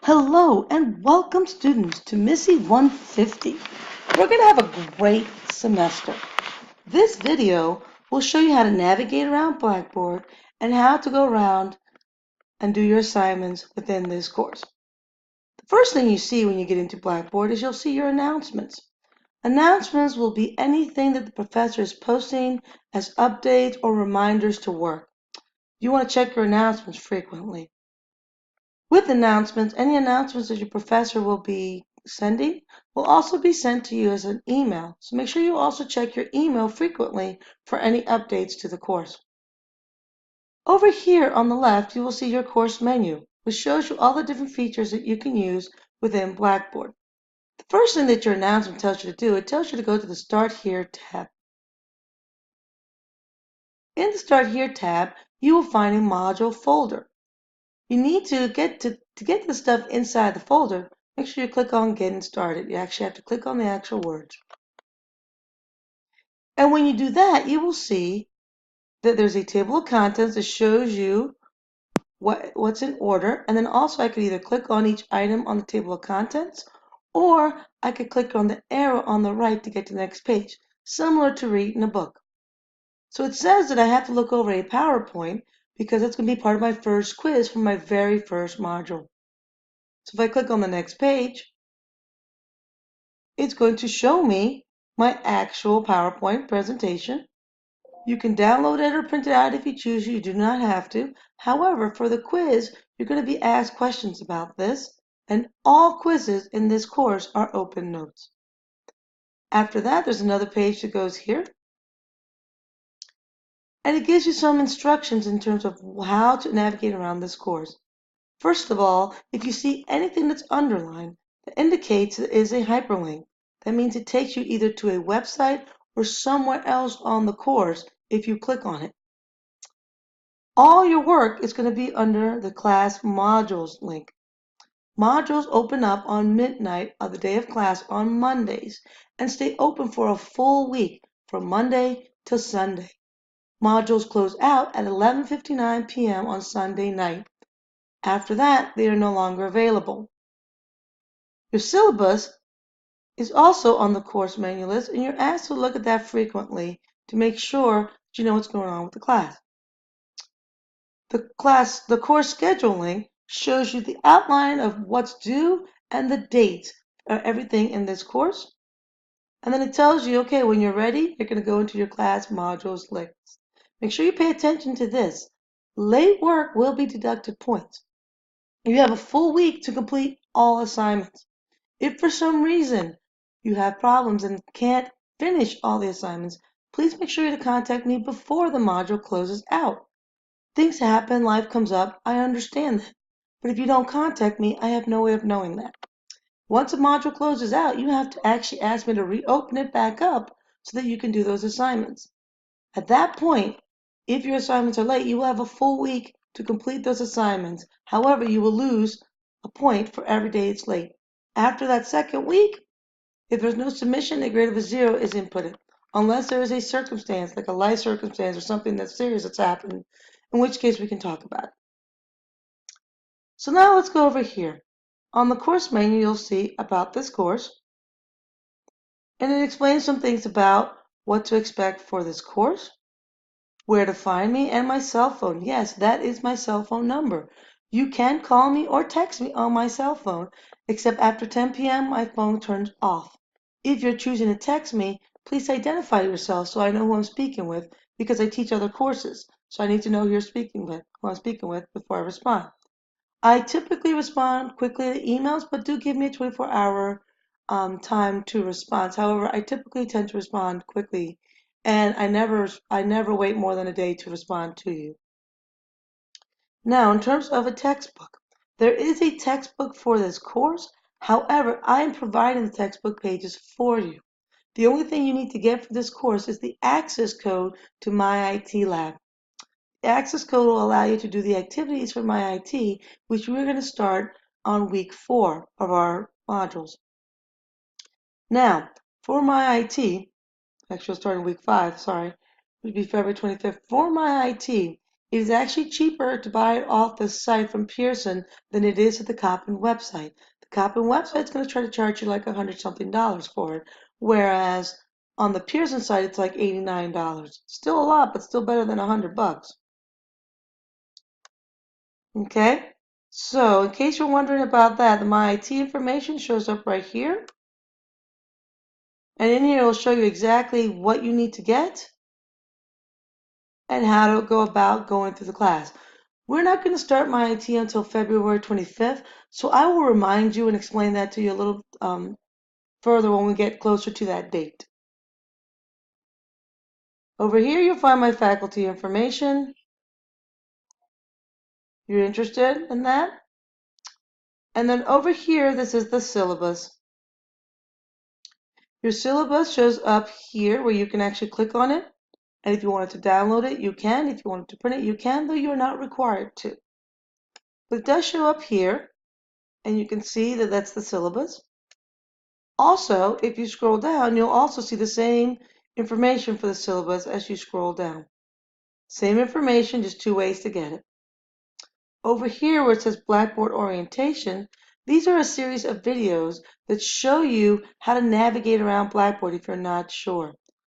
Hello and welcome students to Misy 150. We're going to have a great semester. This video will show you how to navigate around Blackboard and how to go around and do your assignments within this course. The first thing you see when you get into Blackboard is you'll see your announcements. Announcements will be anything that the professor is posting as updates or reminders to work. You want to check your announcements frequently. With announcements, any announcements that your professor will be sending will also be sent to you as an email. So make sure you also check your email frequently for any updates to the course. Over here on the left, you will see your course menu, which shows you all the different features that you can use within Blackboard. The first thing that your announcement tells you to do, it tells you to go to the Start Here tab. In the Start Here tab, you will find a module folder. You need to get the stuff inside the folder. Make sure you click on Getting Started. You actually have to click on the actual words. And when you do that, you will see that there's a table of contents that shows you what's in order. And then also I could either click on each item on the table of contents, or I could click on the arrow on the right to get to the next page, similar to reading a book. So it says that I have to look over a PowerPoint because that's going to be part of my first quiz for my very first module. So if I click on the next page, it's going to show me my actual PowerPoint presentation. You can download it or print it out if you choose. You do not have to. However, for the quiz, you're going to be asked questions about this, and all quizzes in this course are open notes. After that, there's another page that goes here, and it gives you some instructions in terms of how to navigate around this course. First of all, if you see anything that's underlined, that indicates it is a hyperlink. That means it takes you either to a website or somewhere else on the course if you click on it. All your work is going to be under the class modules link. Modules open up on midnight of the day of class on Mondays and stay open for a full week from Monday to Sunday. Modules close out at 11:59 p.m. on Sunday night. After that, they are no longer available. Your syllabus is also on the course menu list, and you're asked to look at that frequently to make sure that you know what's going on with the class. The course scheduling shows you the outline of what's due and the dates of everything in this course. And then it tells you, okay, when you're ready, you're going to go into your class modules list. Make sure you pay attention to this. Late work will be deducted points. You have a full week to complete all assignments. If for some reason you have problems and can't finish all the assignments, please make sure to contact me before the module closes out. Things happen, life comes up, I understand that. But if you don't contact me, I have no way of knowing that. Once a module closes out, you have to actually ask me to reopen it back up so that you can do those assignments. At that point, if your assignments are late, you will have a full week to complete those assignments. However, you will lose a point for every day it's late. After that second week, if there's no submission, a grade of a 0 is inputted, unless there is a circumstance, like a life circumstance or something that's serious that's happened, in which case we can talk about it. So now let's go over here. On the course menu, you'll see about this course, and it explains some things about what to expect for this course, where to find me, and my cell phone. Yes, that is my cell phone number. You can call me or text me on my cell phone, except after 10 p.m. my phone turns off. If you're choosing to text me, please identify yourself so I know who I'm speaking with, because I teach other courses, so I need to know who I'm speaking with before I respond. I typically respond quickly to emails, but do give me a 24-hour time to respond. However, I typically tend to respond quickly, and I never wait more than a day to respond to you. Now, in terms of a textbook, there is a textbook for this course. However, I am providing the textbook pages for you. The only thing you need to get for this course is the access code to My IT Lab. The access code will allow you to do the activities for My IT, which we're going to start on week 4 of our modules. Now, for My IT, actually starting week 5, sorry, it would be February 25th. For My IT, It is actually cheaper to buy it off the site from Pearson than it is at the Copin website. The Copin website is going to try to charge you like $100-something for it, whereas on the Pearson site it's like $89. Still a lot, but still better than $100. Okay, so in case you're wondering about that, the My IT information shows up right here. And in here, it'll show you exactly what you need to get and how to go about going through the class. We're not going to start My IT until February 25th, so I will remind you and explain that to you a little further when we get closer to that date. Over here, you'll find my faculty information. You're interested in that? And then over here, this is the syllabus. Your syllabus shows up here where you can actually click on it. And if you wanted to download it, you can. If you wanted to print it, you can, though you're not required to. But it does show up here, and you can see that that's the syllabus. Also, if you scroll down, you'll also see the same information for the syllabus as you scroll down. Same information, just two ways to get it. Over here where it says Blackboard Orientation, these are a series of videos that show you how to navigate around Blackboard if you're not sure.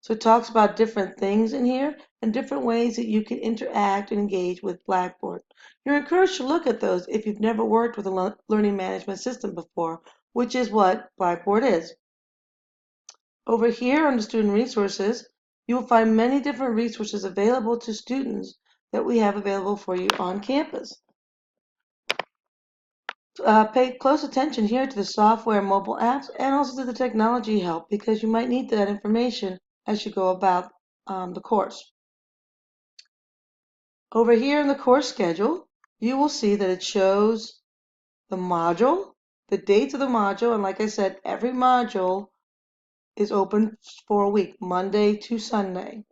So it talks about different things in here and different ways that you can interact and engage with Blackboard. You're encouraged to look at those if you've never worked with a learning management system before, which is what Blackboard is. Over here under Student Resources, you will find many different resources available to students that we have available for you on campus. Pay close attention here to the software mobile apps and also to the technology help because you might need that information as you go about the course. Over here in the course schedule, you will see that it shows the module, the dates of the module, and like I said, every module is open for a week, Monday to Sunday,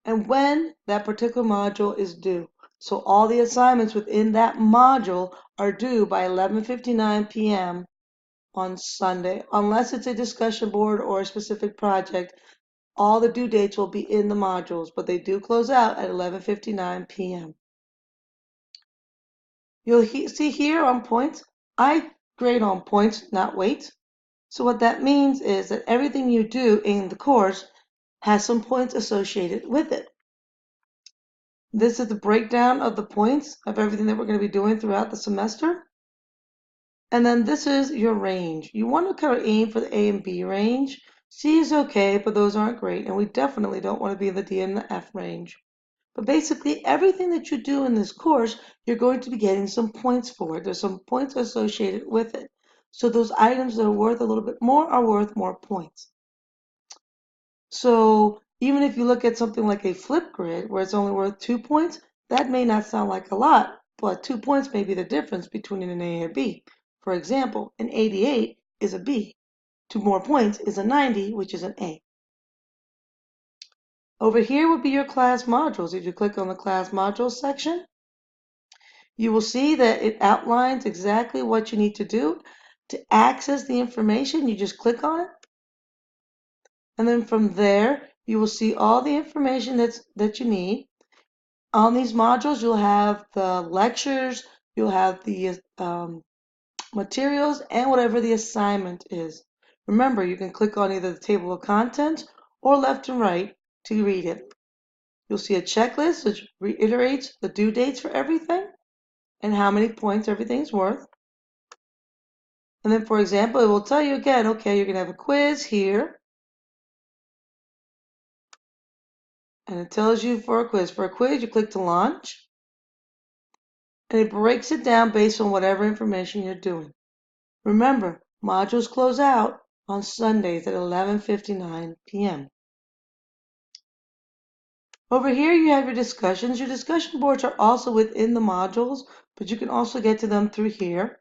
and when that particular module is due. So all the assignments within that module are due by 11:59 p.m. on Sunday. Unless it's a discussion board or a specific project, all the due dates will be in the modules, but they do close out at 11:59 p.m. You'll see here on points, I grade on points, not weights. So what that means is that everything you do in the course has some points associated with it. This is the breakdown of the points of everything that we're going to be doing throughout the semester. And then this is your range. You want to kind of aim for the A and B range. C is okay, but those aren't great. And we definitely don't want to be in the D and the F range. But basically, everything that you do in this course, you're going to be getting some points for it. There's some points associated with it. So those items that are worth a little bit more are worth more points. So even if you look at something like a flip grid where it's only worth 2 points, that may not sound like a lot, but 2 points may be the difference between an A and a B. For example, an 88 is a B. 2 more points is a 90, which is an A. Over here would be your class modules. If you click on the class modules section, you will see that it outlines exactly what you need to do. To access the information, you just click on it. And then from there, you will see all the information that you need. On these modules, you'll have the lectures, you'll have the materials, and whatever the assignment is. Remember, you can click on either the table of contents or left and right to read it. You'll see a checklist which reiterates the due dates for everything and how many points everything's worth. And then, for example, it will tell you again, okay, you're going to have a quiz here. And it tells you for a quiz. For a quiz, you click to launch. And it breaks it down based on whatever information you're doing. Remember, modules close out on Sundays at 11:59 p.m. Over here you have your discussions. Your discussion boards are also within the modules, but you can also get to them through here.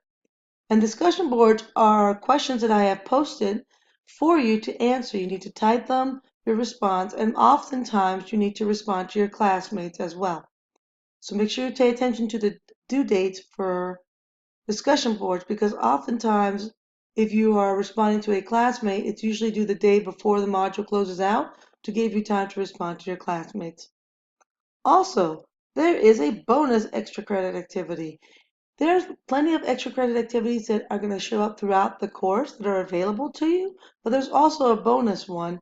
And discussion boards are questions that I have posted for you to answer. You need to type them, your response, and oftentimes you need to respond to your classmates as well. So make sure you pay attention to the due dates for discussion boards because oftentimes if you are responding to a classmate, it's usually due the day before the module closes out to give you time to respond to your classmates. Also, there is a bonus extra credit activity. There's plenty of extra credit activities that are going to show up throughout the course that are available to you, but there's also a bonus one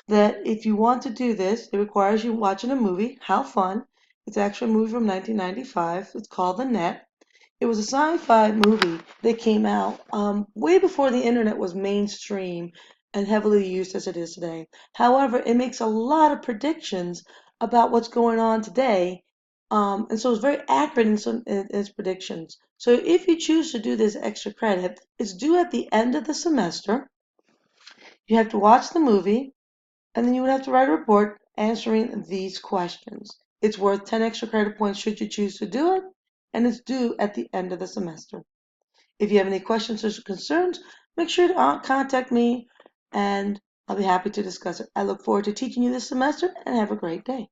that if you want to do this, it requires you watching a movie. How fun. It's actually a movie from 1995. It's called The Net. It was a sci-fi movie that came out way before the internet was mainstream and heavily used as it is today. However, it makes a lot of predictions about what's going on today, and so it's very accurate in its predictions. So if you choose to do this extra credit, it's due at the end of the semester. You have to watch the movie, and then you would have to write a report answering these questions. It's worth 10 extra credit points should you choose to do it, and it's due at the end of the semester. If you have any questions or concerns, make sure to contact me and I'll be happy to discuss it. I look forward to teaching you this semester and have a great day.